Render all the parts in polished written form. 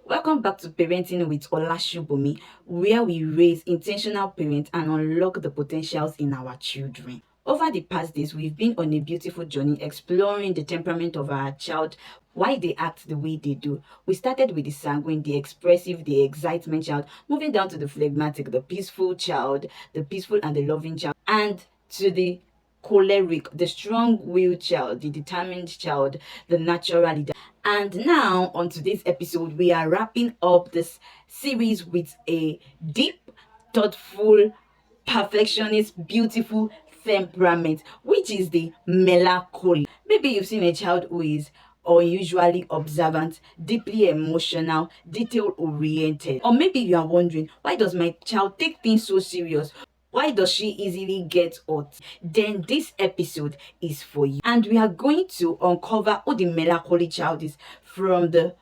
Welcome back to Parenting with Olasubomi, where we raise intentional parents and unlock the potentials in our children. Over the past days, we've been on a beautiful journey exploring the temperament of our child, why they act the way they do. We started with the sanguine, the expressive, the excitement child, moving down to the phlegmatic, the peaceful child, the peaceful and the loving child, and to the choleric, the strong-willed child, the determined child, the natural leader. And now, on today's episode, we are wrapping up this series with a deep, thoughtful, perfectionist, beautiful temperament, which is the melancholy. Maybe you've seen a child who is unusually observant, deeply emotional, detail oriented. Or maybe you are wondering, why does my child take things so serious? Why does she easily get hurt? Then this episode is for you. And we are going to uncover who the melancholy child is from the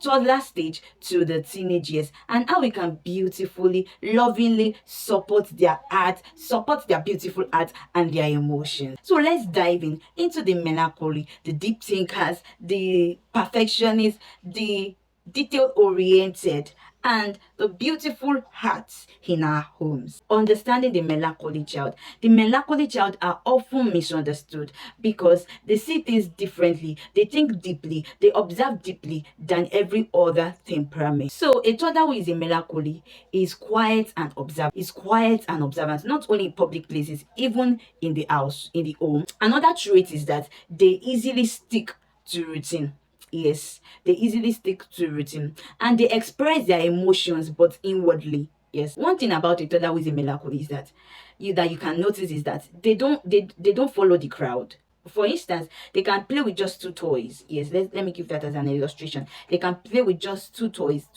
toddler stage to the teenage years, and how we can beautifully, lovingly support their art, support their beautiful art and their emotions. So let's dive into the melancholy, the deep thinkers, the perfectionists, the detail oriented, and the beautiful hearts in our homes. Understanding the melancholy child. The melancholy child are often misunderstood because they see things differently, they think deeply, they observe deeply than every other temperament. So a toddler who is a melancholy is quiet and observant. Is quiet and observant, not only in public places, even in the house, in the home. Another trait is that they easily stick to routine. Yes, they easily stick to routine and they express their emotions but inwardly. Yes, one thing about a toddler with a melancholy is that you can notice is that they don't follow the crowd. For instance, they can play with just two toys. Yes, let me give that as an illustration. They can play with just two toys,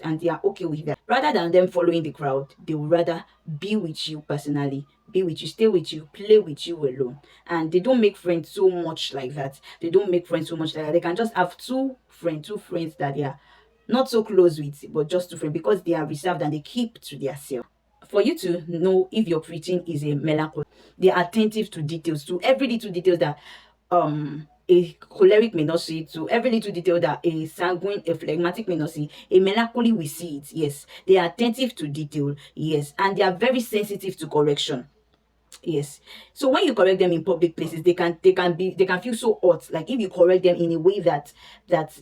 and they are okay with that. Rather than them following the crowd, they would rather be with you personally, be with you, stay with you, play with you alone. And they don't make friends so much like that. They don't make friends so much like that. They can just have two friends that they are not so close with, but just two friends because they are reserved and they keep to themselves. For you to know if your preaching is a melancholy, they are attentive to details, to every little detail that a choleric may not see, to every little detail that a sanguine, a phlegmatic may not see. A melancholy will see it. Yes, they are attentive to detail. Yes, and they are very sensitive to correction. Yes. So when you correct them in public places, they can feel so hot. Like if you correct them in a way that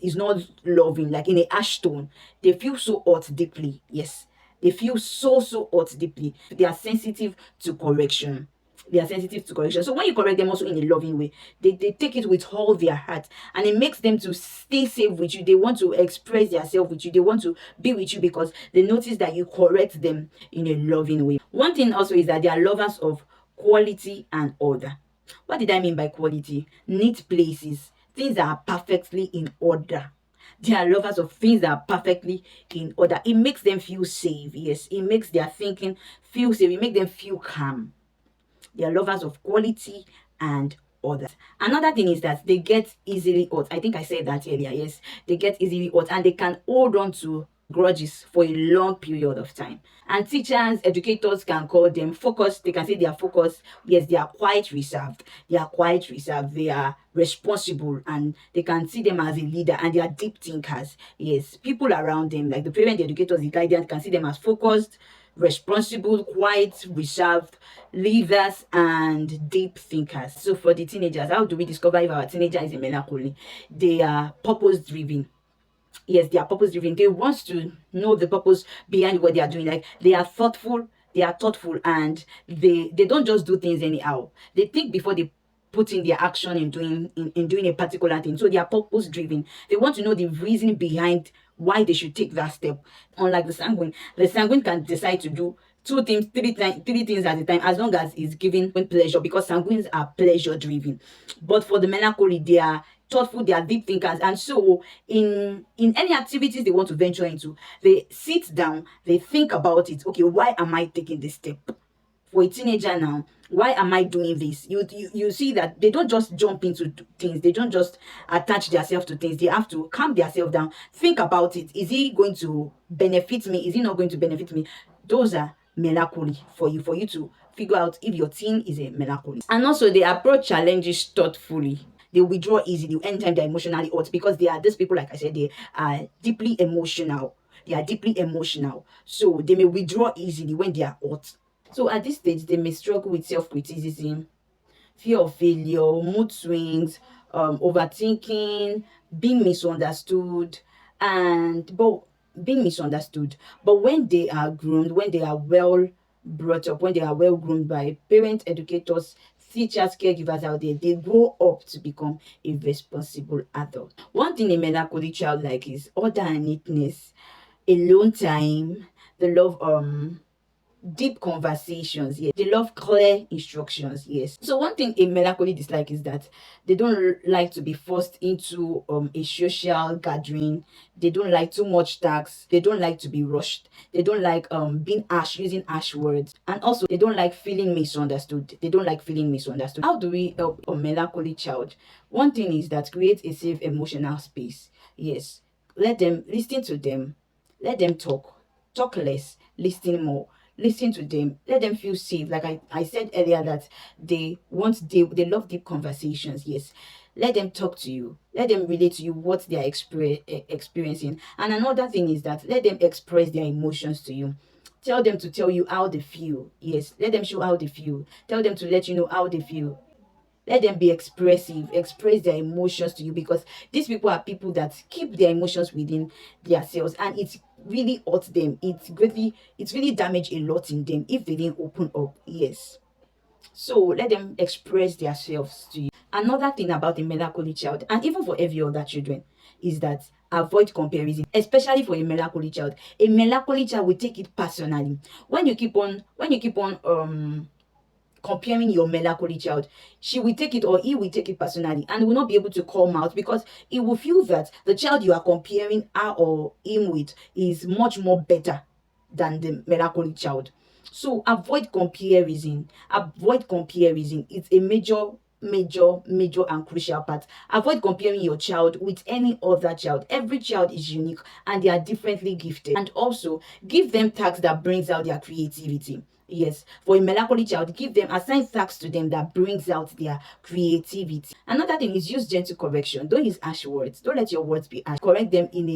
is not loving, like in a harsh tone, they feel so hot deeply. Yes. They feel so hot deeply. They are sensitive to correction. They are sensitive to correction. So when you correct them also in a loving way, they take it with all their heart, and it makes them to stay safe with you. They want to express themselves with you. They want to be with you because they notice that you correct them in a loving way. One thing also is that they are lovers of quality and order. What did I mean by quality? Neat places, things that are perfectly in order. They are lovers of things that are perfectly in order. It makes them feel safe. Yes, it makes their thinking feel safe. It makes them feel calm. They are lovers of quality and order. Another thing is that they get easily hurt. I think I said that earlier. Yes, they get easily hurt and they can hold on to grudges for a long period of time. And teachers, educators can call them focused. They can say they are focused. Yes, they are quite reserved. They are quite reserved. They are responsible, and they can see them as a leader, and they are deep thinkers. Yes, people around them, like the parent, the educators, the guardian, can see them as focused, responsible, quiet, reserved leaders, and deep thinkers. So for the teenagers, how do we discover if our teenager is a melancholy? They are purpose driven. Yes, they are purpose driven. They want to know the purpose behind what they are doing. Like they are thoughtful, and they don't just do things anyhow. They think before they put in their action in doing a particular thing. So they are purpose driven. They want to know the reason behind why they should take that step. Unlike the sanguine can decide to do two things, three things at a time, as long as it's giving pleasure, because sanguines are pleasure driven. But for the melancholy, they are thoughtful, they are deep thinkers, and so in any activities they want to venture into, they sit down, they think about it. Okay, why am I taking this step? For a teenager now, why am I doing this? You see that they don't just jump into things, they don't just attach themselves to things. They have to calm themselves down, think about it. Is it going to benefit me? Is it not going to benefit me? Those are melancholy for you to figure out if your teen is a melancholy. And also they approach challenges thoughtfully. they withdraw easily anytime they're emotionally hurt, because they are these people, like I said, they are deeply emotional. They are deeply emotional. So they may withdraw easily when they are hurt. So at this stage, they may struggle with self-criticism, fear of failure, mood swings, overthinking, being misunderstood, and but being misunderstood. But when they are groomed, when they are well brought up, when they are well groomed by parents, educators, teachers, caregivers out there, they grow up to become a responsible adult. One thing a melancholy child like is order and neatness, alone time, the love deep conversations. Yes, they love clear instructions. Yes. So one thing a melancholy dislike is that they don't like to be forced into a social gathering. They don't like too much tasks. They don't like to be rushed. They don't like being harsh, using harsh words, and also they don't like feeling misunderstood. They don't like feeling misunderstood. How do we help a melancholy child? One thing is that create a safe emotional space. Yes, let them listen to them, let them talk less, listen more. Listen to them, let them feel safe. Like I said earlier, that they love deep conversations. Yes, let them talk to you, let them relate to you what they are experiencing. And another thing is that let them express their emotions to you. Tell them to tell you how they feel. Yes, let them show how they feel. Tell them to let you know how they feel. Let them be expressive, express their emotions to you, because these people are people that keep their emotions within themselves, and it really hurts them. It's really damage a lot in them if they didn't open up. Yes, so let them express themselves to you. Another thing about a melancholy child, and even for every other children, is that avoid comparison, especially for a melancholy child. A melancholy child will take it personally when you keep on comparing your melancholy child. She will take it, or he will take it personally, and will not be able to come out, because he will feel that the child you are comparing her or him with is much more better than the melancholy child. So avoid comparison. It's a major and crucial part. Avoid comparing your child with any other child. Every child is unique and they are differently gifted. And also give them tasks that brings out their creativity. Yes, for a melancholy child, assign tasks to them that brings out their creativity. Another thing is use gentle correction. Don't use harsh words. Don't let your words be harsh. Correct them in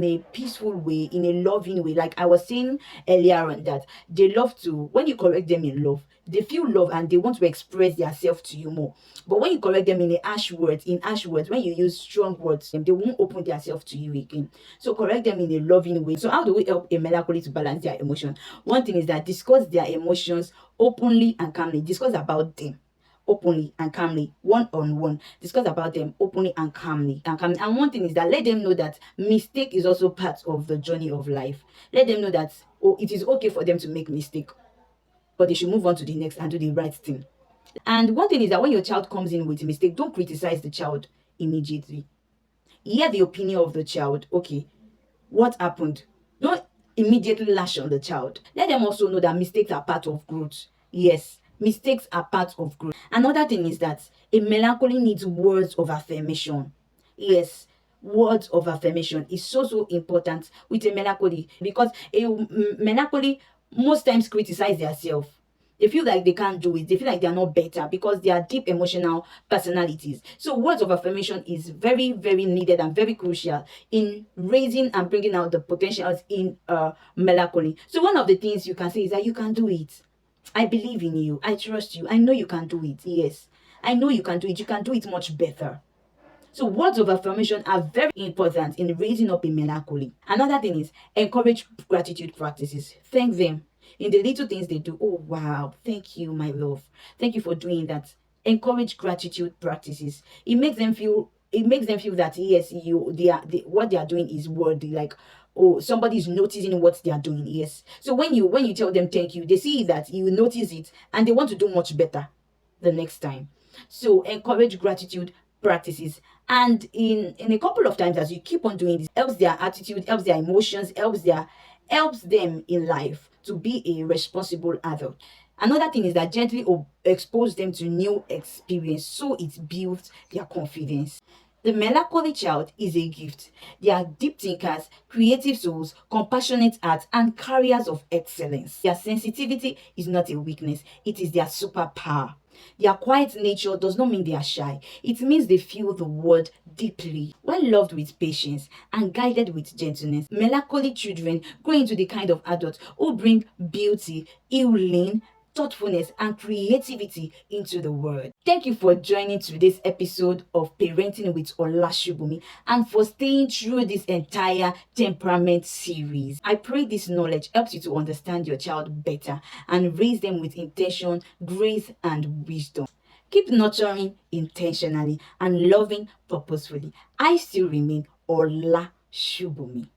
a peaceful way, in a loving way. Like I was saying earlier on, that they love to, when you correct them in love, they feel love and they want to express themselves to you more. But when you correct them in harsh words, when you use strong words, they won't open themselves to you again. So correct them in a loving way. So how do we help a melancholy to balance their emotion? One thing is that discuss their emotions openly and calmly. Discuss about them openly and calmly, one on one. Discuss about them openly and calmly and one thing is that let them know that mistake is also part of the journey of life. Let them know that, oh, it is okay for them to make mistake, but they should move on to the next and do the right thing. And one thing is that when your child comes in with a mistake, don't criticize the child immediately. Hear the opinion of the child. Okay, what happened? Don't immediately lash on the child. Let them also know that mistakes are part of growth. Yes, mistakes are part of growth. Another thing is that a melancholy needs words of affirmation. Yes, words of affirmation is so important with a melancholy, because a melancholy most times criticize themselves. They feel like they can't do it. They feel like they are not better because they are deep emotional personalities. So words of affirmation is very needed and very crucial in raising and bringing out the potentials in melancholy. So one of the things you can say is that you can do it. I believe in you. I trust you. I know you can do it. Yes, I know you can do it. You can do it much better. So words of affirmation are very important in raising up a melancholy. Another thing is encourage gratitude practices. Thank them in the little things they do. Oh wow, thank you, my love. Thank you for doing that. Encourage gratitude practices. It makes them feel that yes, what they are doing is worthy. Like, oh, somebody is noticing what they are doing. Yes. So when you tell them thank you, they see that you notice it and they want to do much better the next time. So encourage gratitude practices, and in a couple of times as you keep on doing this, helps their attitude, helps their emotions, helps them in life to be a responsible adult. Another thing is that gently expose them to new experience, so it builds their confidence. The melancholy child is a gift. They are deep thinkers, creative souls, compassionate hearts, and carriers of excellence. Their sensitivity is not a weakness, it is their superpower. Their quiet nature does not mean they are shy. It means they feel the word deeply. When loved with patience and guided with gentleness, melancholy children grow into the kind of adults who bring beauty, healing, thoughtfulness, and creativity into the world. Thank you for joining today's episode of Parenting with Olasubomi and for staying through this entire temperament series. I pray this knowledge helps you to understand your child better and raise them with intention, grace, and wisdom. Keep nurturing intentionally and loving purposefully. I still remain Olasubomi.